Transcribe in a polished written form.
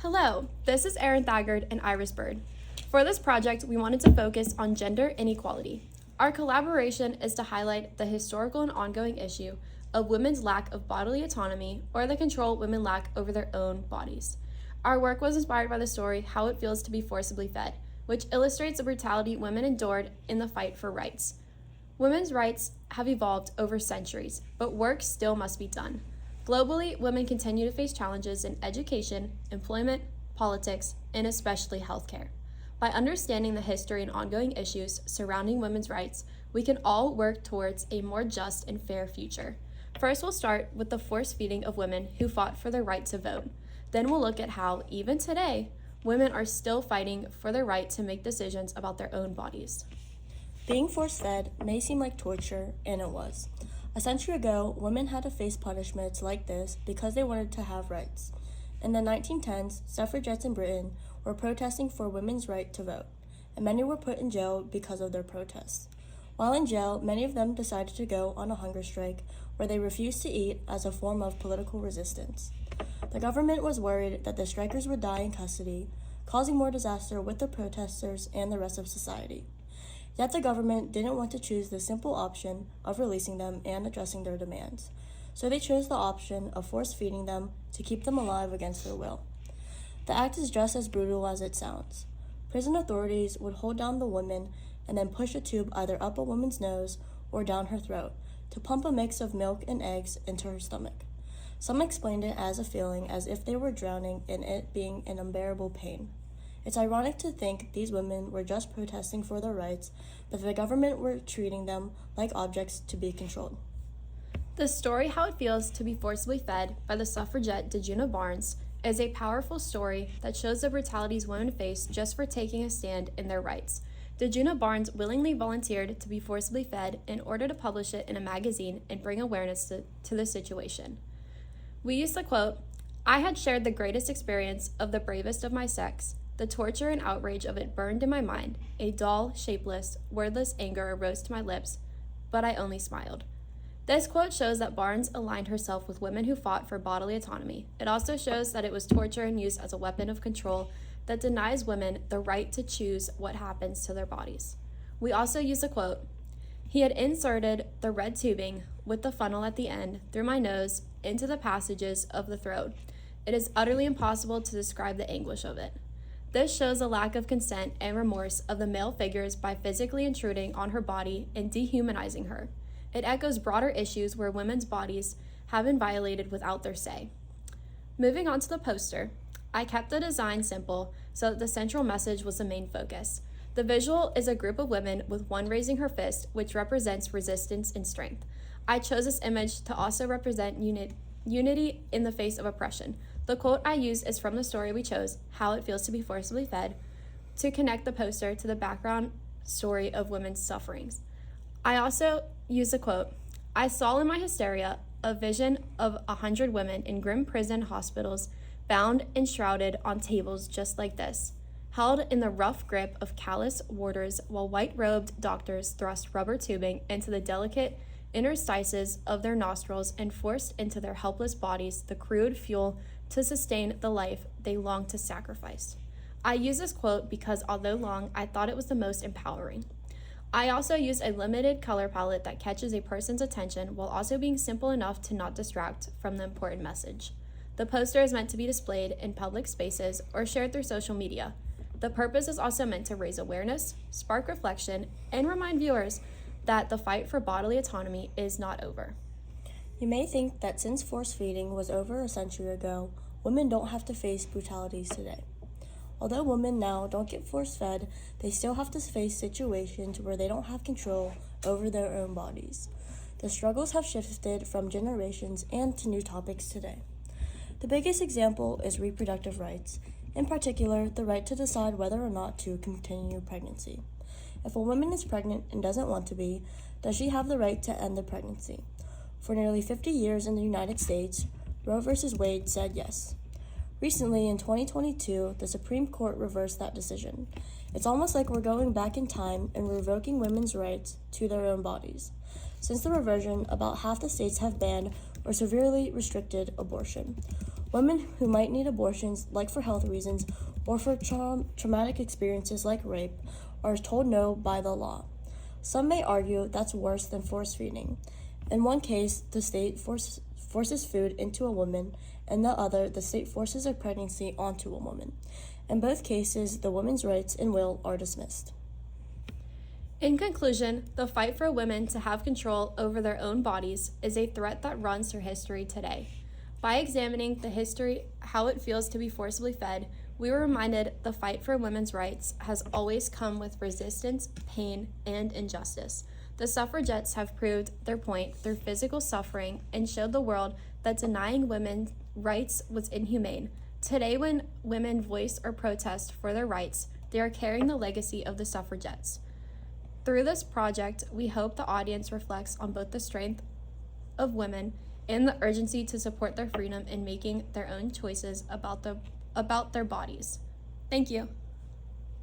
Hello, this is Erin Thagard and Iris Bird. For this project, we wanted to focus on gender inequality. Our collaboration is to highlight the historical and ongoing issue of women's lack of bodily autonomy or the control women lack over their own bodies. Our work was inspired by the story How It Feels to Be Forcibly Fed, which illustrates the brutality women endured in the fight for rights. Women's rights have evolved over centuries, but work still must be done. Globally, women continue to face challenges in education, employment, politics, and especially healthcare. By understanding the history and ongoing issues surrounding women's rights, we can all work towards a more just and fair future. First, we'll start with the force feeding of women who fought for their right to vote. Then we'll look at how, even today, women are still fighting for their right to make decisions about their own bodies. Being force-fed may seem like torture, and it was. A century ago, women had to face punishments like this because they wanted to have rights. In the 1910s, suffragettes in Britain were protesting for women's right to vote, and many were put in jail because of their protests. While in jail, many of them decided to go on a hunger strike where they refused to eat as a form of political resistance. The government was worried that the strikers would die in custody, causing more disaster with the protesters and the rest of society. Yet the government didn't want to choose the simple option of releasing them and addressing their demands, so they chose the option of force-feeding them to keep them alive against their will. The act is just as brutal as it sounds. Prison authorities would hold down the woman and then push a tube either up a woman's nose or down her throat to pump a mix of milk and eggs into her stomach. Some explained it as a feeling as if they were drowning and it being an unbearable pain. It's ironic to think these women were just protesting for their rights, but the government were treating them like objects to be controlled. The story How It Feels to Be Forcibly Fed by the suffragette Dejuna Barnes is a powerful story that shows the brutalities women face just for taking a stand in their rights. Dejuna Barnes willingly volunteered to be forcibly fed in order to publish it in a magazine and bring awareness to the situation. We used the quote, "I had shared the greatest experience of the bravest of my sex. The torture and outrage of it burned in my mind. A dull, shapeless, wordless anger arose to my lips, but I only smiled." This quote shows that Barnes aligned herself with women who fought for bodily autonomy. It also shows that it was torture and used as a weapon of control that denies women the right to choose what happens to their bodies. We also use the quote, "He had inserted the red tubing with the funnel at the end through my nose into the passages of the throat. It is utterly impossible to describe the anguish of it." This shows a lack of consent and remorse of the male figures by physically intruding on her body and dehumanizing her. It echoes broader issues where women's bodies have been violated without their say. Moving on to the poster, I kept the design simple so that the central message was the main focus. The visual is a group of women with one raising her fist, which represents resistance and strength. I chose this image to also represent unity in the face of oppression. The quote I used is from the story we chose, How It Feels to Be Forcibly Fed, to connect the poster to the background story of women's sufferings. I also used the quote, "I saw in my hysteria a vision of 100 women in grim prison hospitals, bound and shrouded on tables just like this, held in the rough grip of callous warders while white-robed doctors thrust rubber tubing into the delicate interstices of their nostrils and forced into their helpless bodies the crude fuel to sustain the life they longed to sacrifice." I use this quote because although long, I thought it was the most empowering. I also used a limited color palette that catches a person's attention while also being simple enough to not distract from the important message. The poster is meant to be displayed in public spaces or shared through social media. The purpose is also meant to raise awareness, spark reflection, and remind viewers that the fight for bodily autonomy is not over. You may think that since force-feeding was over a century ago, women don't have to face brutalities today. Although women now don't get force-fed, they still have to face situations where they don't have control over their own bodies. The struggles have shifted from generations and to new topics today. The biggest example is reproductive rights, in particular, the right to decide whether or not to continue pregnancy. If a woman is pregnant and doesn't want to be, does she have the right to end the pregnancy? For nearly 50 years in the United States, Roe v. Wade said yes. Recently, in 2022, the Supreme Court reversed that decision. It's almost like we're going back in time and revoking women's rights to their own bodies. Since the reversion, about half the states have banned or severely restricted abortion. Women who might need abortions, like for health reasons or for traumatic experiences like rape, are told no by the law. Some may argue that's worse than force feeding. In one case, the state forces food into a woman, in the other, the state forces a pregnancy onto a woman. In both cases, the woman's rights and will are dismissed. In conclusion, the fight for women to have control over their own bodies is a threat that runs through history today. By examining the history, how it feels to be forcibly fed, we were reminded the fight for women's rights has always come with resistance, pain, and injustice. The suffragettes have proved their point through physical suffering and showed the world that denying women's rights was inhumane. Today, when women voice or protest for their rights, they are carrying the legacy of the suffragettes. Through this project, we hope the audience reflects on both the strength of women and the urgency to support their freedom in making their own choices about their bodies. Thank you.